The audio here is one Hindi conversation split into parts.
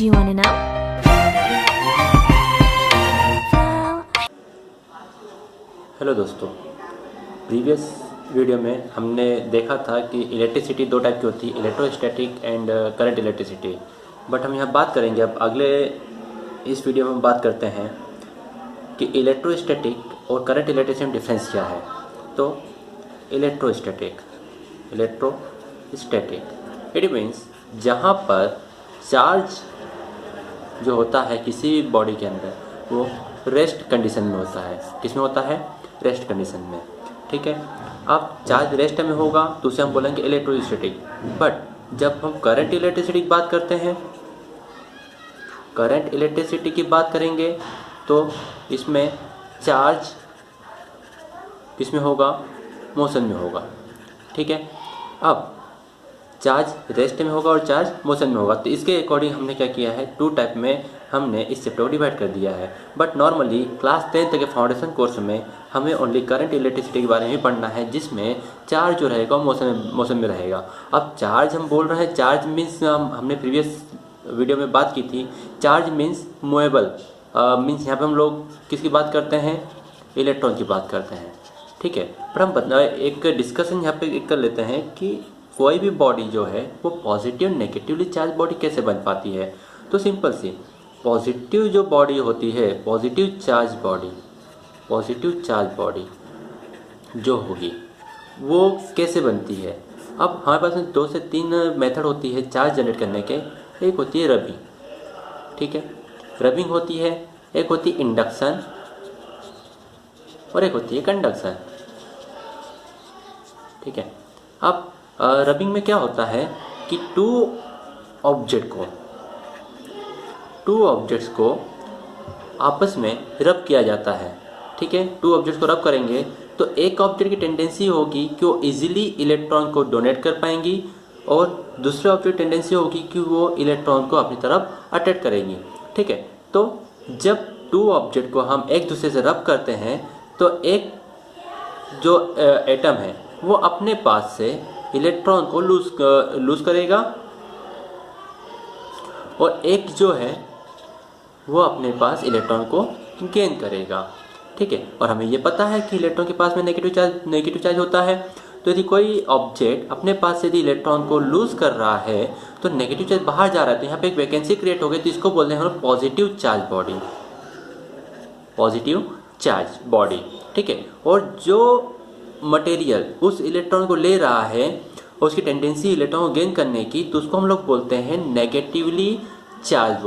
Do you want to know? Hello दोस्तों, प्रीवियस वीडियो में हमने देखा था कि इलेक्ट्रिसिटी दो टाइप की होती है, electrostatic and current electricity. But हम यहाँ बात करेंगे, अब अगले इस वीडियो में हम बात करते हैं कि इलेक्ट्रोस्टैटिक और करंट इलेक्ट्रिसिटी में डिफरेंस क्या है। तो इलेक्ट्रोस्टैटिक इट मीन्स जहाँ पर चार्ज जो होता है किसी भी बॉडी के अंदर वो रेस्ट कंडीशन में होता है। किस में होता है? रेस्ट कंडीशन में। ठीक है, अब चार्ज रेस्ट में होगा तो उसे हम बोलेंगे इलेक्ट्रोस्टैटिक। बट जब हम करंट इलेक्ट्रिसिटी की बात करते हैं, करंट इलेक्ट्रिसिटी की बात करेंगे तो इसमें चार्ज किस में होगा? मोशन में होगा। ठीक है, अब चार्ज रेस्ट में होगा और चार्ज मोशन में होगा। तो इसके अकॉर्डिंग हमने क्या किया है, टू टाइप में हमने इस चैप्टर को डिवाइड कर दिया है। बट नॉर्मली क्लास 10 तक के फाउंडेशन कोर्स में हमें ओनली करंट इलेक्ट्रिसिटी के बारे में पढ़ना है, जिसमें चार्ज जो रहेगा मोशन में रहेगा। अब चार्ज हम बोल रहे हैं, चार्ज मीन्स हमने प्रीवियस वीडियो में बात की थी, चार्ज मीन्स मूवेबल मीन्स यहाँ पर हम लोग किसकी बात करते हैं? इलेक्ट्रॉन की बात करते हैं। ठीक है, पर हम एक डिस्कशन यहाँ पे कर लेते हैं कि कोई भी बॉडी जो है वो पॉजिटिव नेगेटिवली चार्ज बॉडी कैसे बन पाती है। तो सिंपल सी, पॉजिटिव जो बॉडी होती है, पॉजिटिव चार्ज बॉडी जो होगी वो कैसे बनती है। अब हमारे पास में 2 से 3 मेथड होती है चार्ज जनरेट करने के। एक होती है रबिंग, ठीक है, रबिंग होती है, एक होती है इंडक्शन और एक होती है कंडक्शन। ठीक है, अब रबिंग में क्या होता है कि टू ऑब्जेक्ट्स को आपस में रब किया जाता है। ठीक है, टू ऑब्जेक्ट्स को रब करेंगे तो एक ऑब्जेक्ट की टेंडेंसी होगी कि वो इजीली इलेक्ट्रॉन को डोनेट कर पाएंगी और दूसरे ऑब्जेक्ट की टेंडेंसी होगी कि वो इलेक्ट्रॉन को अपनी तरफ अट्रैक्ट करेंगी। ठीक है, तो जब टू ऑब्जेक्ट को हम एक दूसरे से रब करते हैं तो एक जो एटम है वो अपने पास से इलेक्ट्रॉन को लूज करेगा और एक जो है वो अपने पास इलेक्ट्रॉन को गेन करेगा। ठीक है, और हमें ये पता है कि इलेक्ट्रॉन के पास में नेगेटिव चार्ज होता है। तो यदि कोई ऑब्जेक्ट अपने पास से यदि इलेक्ट्रॉन को लूज कर रहा है तो नेगेटिव चार्ज बाहर जा रहा है, तो यहाँ पे एक वैकेंसी क्रिएट हो गई। तो इसको बोलते हैं हम पॉजिटिव चार्ज बॉडी। ठीक है, और जो मटेरियल उस इलेक्ट्रॉन को ले रहा है और उसकी टेंडेंसी इलेक्ट्रॉन को गेन करने की, तो उसको हम लोग बोलते हैं नेगेटिव चार्ज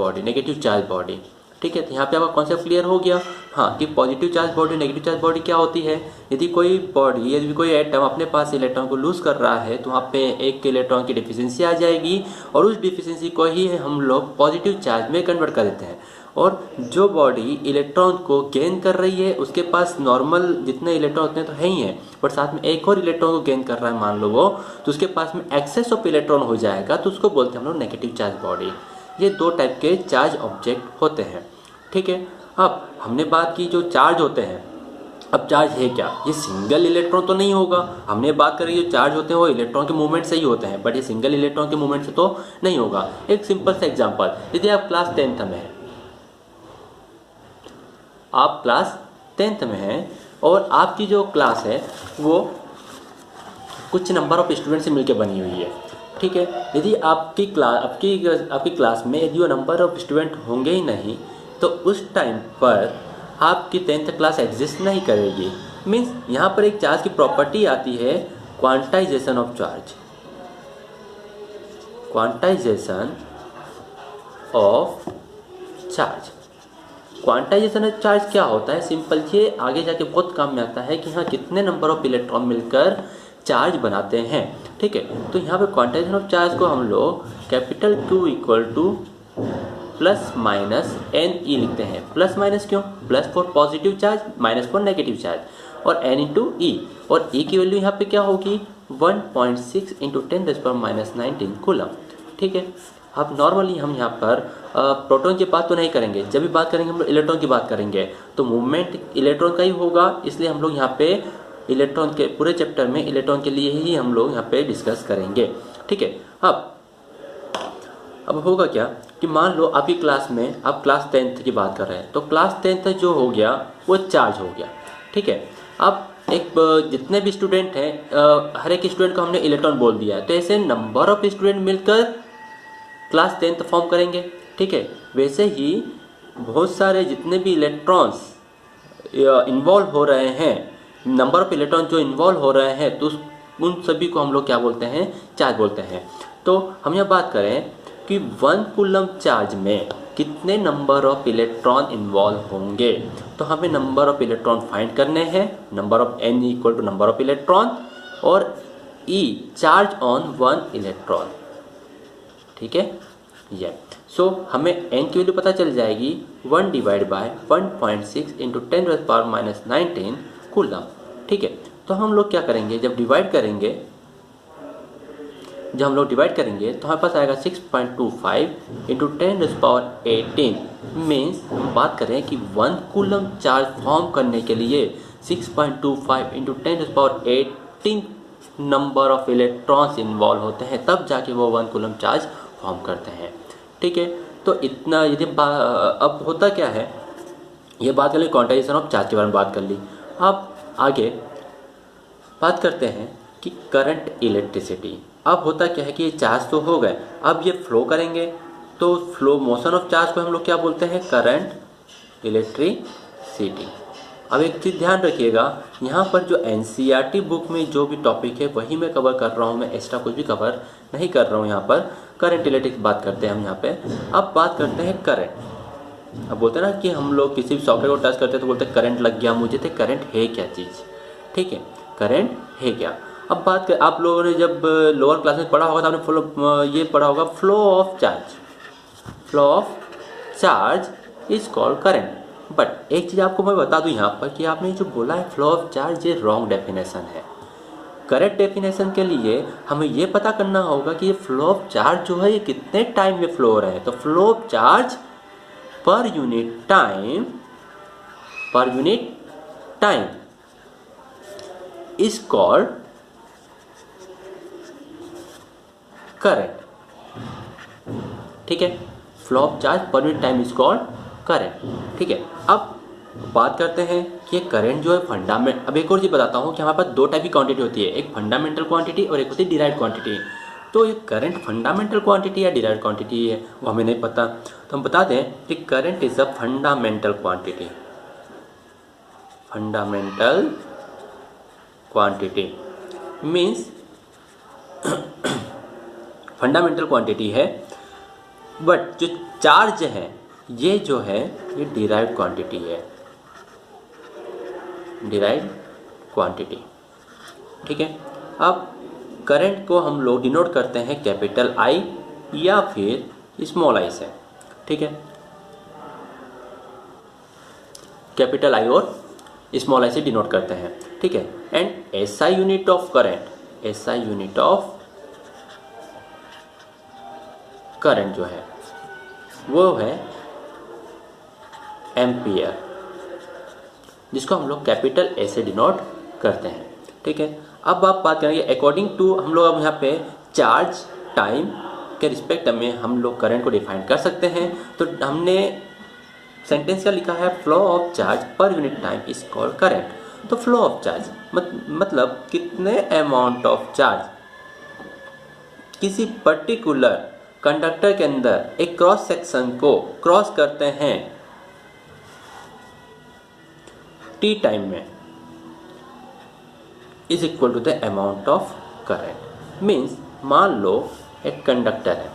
बॉडी। ठीक है, तो यहाँ पे आपका कॉन्सेप्ट क्लियर हो गया। हाँ, कि positive charge body negative charge body क्या होती है। यदि कोई एटम अपने पास इलेक्ट्रॉन को लूज कर रहा है तो वहाँ पे एक इलेक्ट्रॉन की डिफिशिएंसी आ जाएगी और उस डिफिशिएंसी को ही हम लोग पॉजिटिव चार्ज में कन्वर्ट कर देते हैं। और जो बॉडी इलेक्ट्रॉन को गेन कर रही है उसके पास नॉर्मल जितने इलेक्ट्रॉन उतने तो है ही है, बट साथ में एक और इलेक्ट्रॉन को गेन कर रहा है मान लो वो, तो उसके पास में एक्सेस ऑफ इलेक्ट्रॉन हो जाएगा, तो उसको बोलते हैं हम लोग नेगेटिव चार्ज बॉडी। ये दो टाइप के चार्ज ऑब्जेक्ट होते हैं। ठीक है, अब हमने बात की जो चार्ज होते हैं। अब चार्ज है क्या? ये सिंगल इलेक्ट्रॉन तो नहीं होगा। हमने बात करी जो चार्ज होते हैं वो इलेक्ट्रॉन के मूवमेंट से ही होते हैं, बट ये सिंगल इलेक्ट्रॉन के मूवमेंट से तो नहीं होगा। एक सिंपल सा एग्जांपल, यदि आप क्लास 10th में हैं और आपकी जो क्लास है वो कुछ नंबर ऑफ स्टूडेंट से मिलकर बनी हुई है। ठीक है, यदि आपकी क्लास में यदि वो नंबर ऑफ स्टूडेंट होंगे ही नहीं तो उस टाइम पर आपकी 10th क्लास एग्जिस्ट नहीं करेगी। मीन्स यहाँ पर एक चार्ज की प्रॉपर्टी आती है quantization of charge. Quantization of charge क्या होता है? सिंपल, ये आगे जाके बहुत काम में आता है कि हाँ कितने नंबर ऑफ इलेक्ट्रॉन मिलकर चार्ज बनाते हैं। ठीक है, तो यहाँ पे क्वांटाइजेशन ऑफ चार्ज को हम लोग capital Q equal two plus minus NE लिखते हैं। प्लस माइनस क्यों? Plus for positive charge, minus for negative charge, और N इंटू E। और E की वैल्यू यहाँ पे क्या होगी? 1.6 इंटू 10⁻⁹ कूलम। ठीक है, अब नॉर्मली हम यहाँ पर प्रोटॉन की बात तो नहीं करेंगे, जब भी बात करेंगे हम लोग इलेक्ट्रॉन की बात करेंगे तो मूवमेंट इलेक्ट्रॉन का ही होगा, इसलिए हम लोग यहाँ पे इलेक्ट्रॉन के पूरे चैप्टर में इलेक्ट्रॉन के लिए ही हम लोग यहाँ पे डिस्कस करेंगे। ठीक है, अब होगा क्या कि मान लो आपकी क्लास में, आप क्लास 10th की बात कर रहे हैं, तो क्लास 10th जो हो गया वो चार्ज हो गया, ठीक है। अब एक जितने भी स्टूडेंट हैं, हर एक स्टूडेंट को हमने इलेक्ट्रॉन बोल दिया है, तो ऐसे नंबर ऑफ स्टूडेंट मिलकर क्लास 10th फॉर्म करेंगे, ठीक है। वैसे ही बहुत सारे जितने भी इलेक्ट्रॉन्स इन्वॉल्व हो रहे हैं, नंबर ऑफ इलेक्ट्रॉन जो इन्वॉल्व हो रहे हैं, तो उन सभी को हम लोग क्या बोलते हैं, चार्ज बोलते हैं। तो हम यह बात करें कि 1 कूलम चार्ज में कितने नंबर ऑफ इलेक्ट्रॉन इन्वॉल्व होंगे, तो हमें नंबर ऑफ इलेक्ट्रॉन फाइंड करने हैं। Number of n equal to number of electron और E चार्ज ऑन 1 इलेक्ट्रॉन, ठीक है। ये सो हमें n की वैल्यू पता चल जाएगी 1 डिवाइड बाय 1.6 इंटू 10⁻⁻19 कूलम, ठीक है। तो हम लोग क्या करेंगे, जब हम लोग डिवाइड करेंगे तो हमारे पास आएगा 6.25 इंटू 10⁻18 मीन्स हम बात करें कि 1 कूलम चार्ज फॉर्म करने के लिए 6.25 into 10⁻18 number of electrons involve होते हैं, तब जाके वो 1 कूलम चार्ज फॉर्म करते हैं, ठीक है। तो इतना यदि अब होता क्या है, ये बात कर ली क्वांटाइजेशन ऑफ चार्ज के बारे में बात कर ली। अब आगे बात करते हैं कि करंट इलेक्ट्रिसिटी। अब होता क्या है कि ये चार्ज तो हो गए, अब ये फ्लो करेंगे, तो फ्लो मोशन ऑफ चार्ज को हम लोग क्या बोलते हैं, करंट इलेक्ट्रिसिटी। अब एक चीज़ ध्यान रखिएगा, यहाँ पर जो NCERT बुक में जो भी टॉपिक है वही मैं कवर कर रहा हूँ, मैं एक्स्ट्रा कुछ भी कवर नहीं कर रहा हूँ। यहाँ पर करंट इलेक्ट्रिक बात करते हैं हम यहाँ पे। अब बात करते हैं करंट। अब बोलते हैं ना कि हम लोग किसी भी सॉफ्टवेयर को टच करते हैं तो बोलते हैं करंट लग गया मुझे, तो करंट है क्या चीज़, ठीक है, करंट है क्या। अब बात कर, आप लोगों ने जब लोअर क्लास में पढ़ा होगा तो आपने ये पढ़ा होगा flow of charge is called current. But एक चीज़ आपको मैं बता दूं यहाँ पर कि आपने जो बोला है फ्लो ऑफ चार्ज, ये रॉन्ग डेफिनेशन है। करेक्ट डेफिनेशन के लिए हमें ये पता करना होगा कि ये फ्लो ऑफ चार्ज जो है ये कितने टाइम में फ्लो हो रहे हैं। तो फ्लो ऑफ चार्ज पर unit time is called current, ठीक है। फ्लो ऑफ चार्ज पर unit time is called current, ठीक है। अब बात करते हैं कि करंट जो है फंडामेंटल। अब एक और चीज़ बताता हूँ कि हमारे पास 2 टाइप की क्वांटिटी होती है, एक फंडामेंटल क्वांटिटी और एक होती है डिराइव्ड क्वांटिटी। तो ये करंट फंडामेंटल क्वांटिटी या डिराइव्ड क्वांटिटी है वो हमें नहीं पता, तो हम बता दें कि current is a fundamental quantity. Fundamental quantity means fundamental quantity है, बट जो चार्ज है ये जो है ये डिराइव्ड क्वांटिटी है, डिराइव्ड क्वांटिटी, ठीक है। अब करंट को हम लोग डिनोट करते हैं कैपिटल I या फिर स्मॉल I से, ठीक है। कैपिटल I और स्मॉल I से डिनोट करते हैं, ठीक है। And SI unit of current, SI unit of current जो है वो है एम्पियर, जिसको हम लोग कैपिटल A से डिनोट करते हैं, ठीक है। अब आप बात करेंगे अकॉर्डिंग टू, हम लोग अब यहाँ पे चार्ज टाइम के रिस्पेक्ट में हम लोग करंट को डिफाइन कर सकते हैं। तो हमने सेंटेंस क्या लिखा है, फ्लो ऑफ चार्ज पर unit time is called current. तो फ्लो ऑफ चार्ज मतलब कितने अमाउंट ऑफ चार्ज किसी पर्टिकुलर कंडक्टर के अंदर एक क्रॉस सेक्शन को क्रॉस करते हैं टी टाइम में is equal to the amount of current. Means मान लो एक कंडक्टर है,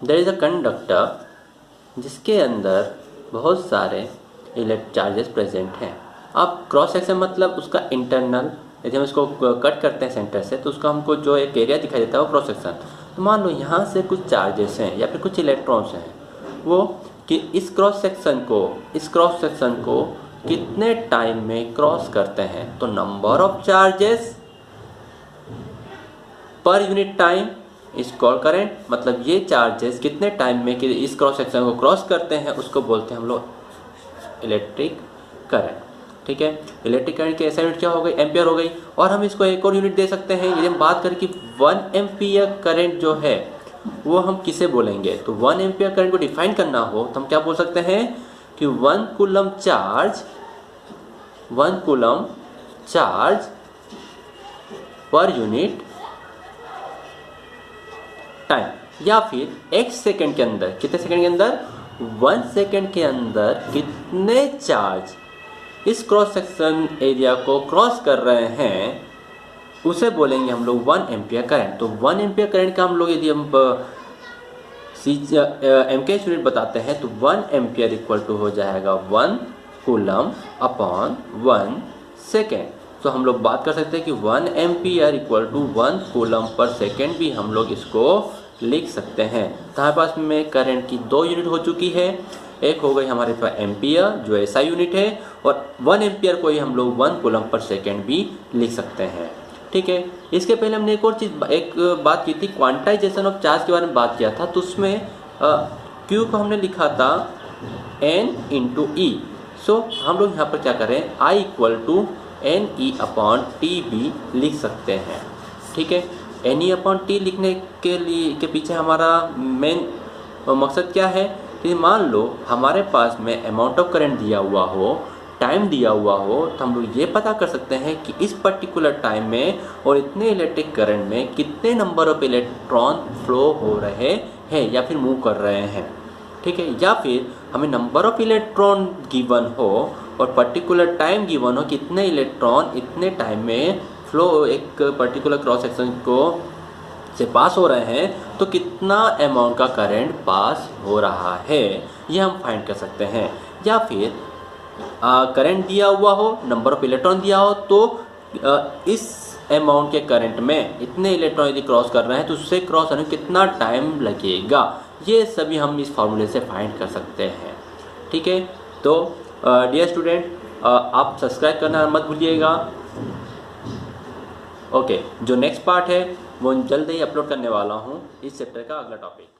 देयर इज अ कंडक्टर जिसके अंदर बहुत सारे इलेक्ट्रिक चार्जेस प्रेजेंट हैं। अब क्रॉस सेक्शन मतलब उसका इंटरनल, यदि हम इसको कट करते हैं सेंटर से तो उसका हमको जो एक एरिया दिखाई देता है वो क्रॉस सेक्शन। तो मान लो यहाँ से कुछ चार्जेस हैं या फिर कुछ इलेक्ट्रॉन्स हैं, वो कि इस क्रॉस सेक्शन को कितने टाइम में क्रॉस करते हैं। तो नंबर ऑफ चार्जेस पर यूनिट टाइम इस कॉल्ड करंट, मतलब ये चार्जेस कितने टाइम में कि इस क्रॉस सेक्शन को क्रॉस करते हैं उसको बोलते हैं हम लोग इलेक्ट्रिक करंट। ठीक है, इलेक्ट्रिक करंट की SI यूनिट क्या हो गई, एम्पियर हो गई। और हम इसको एक और यूनिट दे सकते हैं, यदि हम बात करें कि 1 एम्पियर करंट जो है वो हम किसे बोलेंगे, तो 1 एम्पियर करंट को डिफाइन करना हो तो हम क्या बोल सकते हैं कि 1 कूलम चार्ज पर यूनिट टाइम, या फिर एक सेकंड के अंदर, कितने सेकंड के अंदर, 1 सेकंड के अंदर कितने चार्ज इस क्रॉस सेक्शन एरिया को क्रॉस कर रहे हैं, उसे बोलेंगे हम लोग 1 एम्पियर करंट। तो 1 एम्पियर करंट का हम लोग यदि हम MKH यूनिट बताते हैं तो 1 एम्पियर इक्वल टू हो जाएगा 1 कूलम अपॉन 1 सेकेंड। तो हम लोग बात कर सकते हैं कि 1 एम्पियर इक्वल टू 1 कूलम पर सेकेंड भी हम लोग इसको लिख सकते हैं। तो हमारे पास में करंट की 2 यूनिट हो चुकी है, एक हो गई हमारे पास एम्पियर जो SI यूनिट है, और 1 एम्पियर को ही हम लोग 1 कूलम पर सेकेंड भी लिख सकते हैं। ठीक है, इसके पहले हमने एक और चीज़, एक बात की थी, क्वांटाइजेशन ऑफ चार्ज के बारे में बात किया था। तो उसमें Q को हमने लिखा था N इंटू E। सो हम लोग यहाँ पर क्या करें, I equal to NE upon T भी लिख सकते हैं। ठीक है, NE अपॉन T लिखने के पीछे हमारा मेन मकसद क्या है कि मान लो हमारे पास में अमाउंट ऑफ करंट दिया हुआ हो, टाइम दिया हुआ हो, तो हम लोग ये पता कर सकते हैं कि इस पर्टिकुलर टाइम में और इतने इलेक्ट्रिक करंट में कितने नंबर ऑफ इलेक्ट्रॉन फ्लो हो रहे हैं या फिर मूव कर रहे हैं। ठीक है, या फिर हमें नंबर ऑफ इलेक्ट्रॉन गिवन हो और पर्टिकुलर टाइम गिवन हो, कितने इलेक्ट्रॉन इतने टाइम में फ्लो एक पर्टिकुलर क्रॉस सेक्शन को से पास हो रहे हैं, तो कितना अमाउंट का करंट पास हो रहा है, ये हम फाइंड कर सकते हैं। या फिर करंट दिया हुआ हो, नंबर ऑफ इलेक्ट्रॉन दिया हो, तो इस अमाउंट के करंट में इतने इलेक्ट्रॉन यदि क्रॉस कर रहे हैं तो उससे क्रॉस होने में कितना टाइम लगेगा, ये सभी हम इस फॉर्मूले से फाइंड कर सकते हैं। ठीक है, तो डियर स्टूडेंट, आप सब्सक्राइब करना मत भूलिएगा। ओके, जो नेक्स्ट पार्ट है वो जल्द ही अपलोड करने वाला हूँ, इस चैप्टर का अगला टॉपिक।